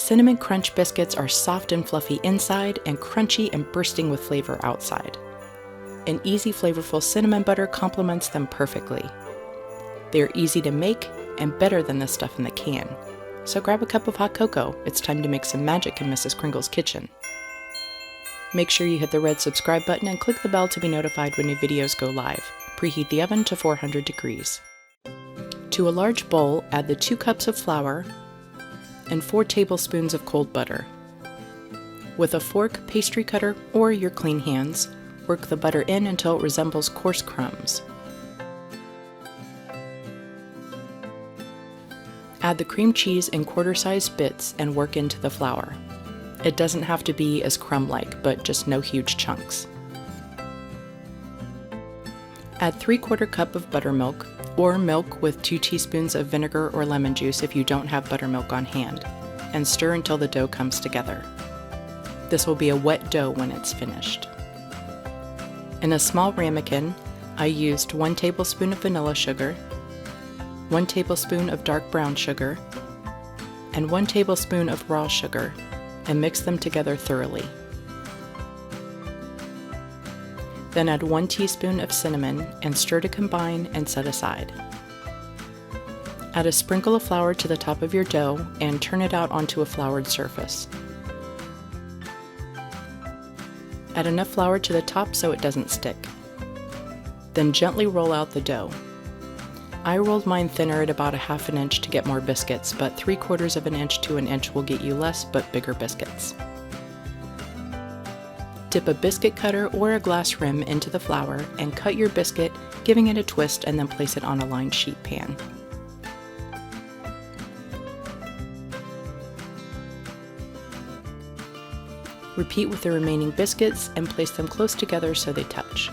Cinnamon Crunch Biscuits are soft and fluffy inside and crunchy and bursting with flavor outside. An easy, flavorful cinnamon butter complements them perfectly. They are easy to make and better than the stuff in the can. So grab a cup of hot cocoa. It's time to make some magic in Mrs. Kringle's kitchen. Make sure you hit the red subscribe button and click the bell to be notified when new videos go live. Preheat the oven to 400 degrees. To a large bowl, add the 2 cups of flour and 4 tablespoons of cold butter. With a fork, pastry cutter, or your clean hands, work the butter in until it resembles coarse crumbs. Add the cream cheese in quarter-sized bits and work into the flour. It doesn't have to be as crumb-like, but just no huge chunks. Add 3/4 cup of buttermilk, or milk with 2 teaspoons of vinegar or lemon juice if you don't have buttermilk on hand, and stir until the dough comes together. This will be a wet dough when it's finished. In a small ramekin, I used 1 tablespoon of vanilla sugar, 1 tablespoon of dark brown sugar, and 1 tablespoon of raw sugar, and mix them together thoroughly. Then add 1 teaspoon of cinnamon and stir to combine and set aside. Add a sprinkle of flour to the top of your dough and turn it out onto a floured surface. Add enough flour to the top so it doesn't stick. Then gently roll out the dough. I rolled mine thinner at about 1/2 inch to get more biscuits, but 3/4 inch to an inch will get you less but bigger biscuits. Dip a biscuit cutter or a glass rim into the flour and cut your biscuit, giving it a twist, and then place it on a lined sheet pan. Repeat with the remaining biscuits and place them close together so they touch.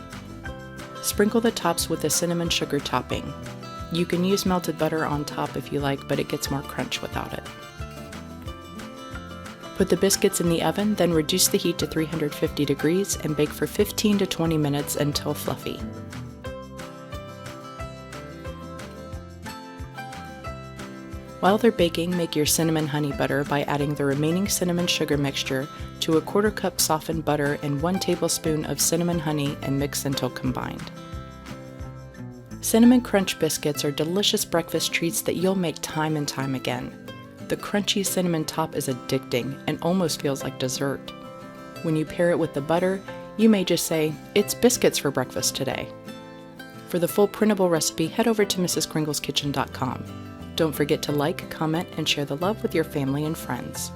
Sprinkle the tops with a cinnamon sugar topping. You can use melted butter on top if you like, but it gets more crunch without it. Put the biscuits in the oven, then reduce the heat to 350 degrees and bake for 15 to 20 minutes until fluffy. While they're baking, make your cinnamon honey butter by adding the remaining cinnamon sugar mixture to a 1/4 cup softened butter and 1 tablespoon of cinnamon honey and mix until combined. Cinnamon Crunch Biscuits are delicious breakfast treats that you'll make time and time again. The crunchy cinnamon top is addicting and almost feels like dessert. When you pair it with the butter, you may just say, "It's biscuits for breakfast today." For the full printable recipe, head over to mrskringleskitchen.com. Don't forget to like, comment, and share the love with your family and friends.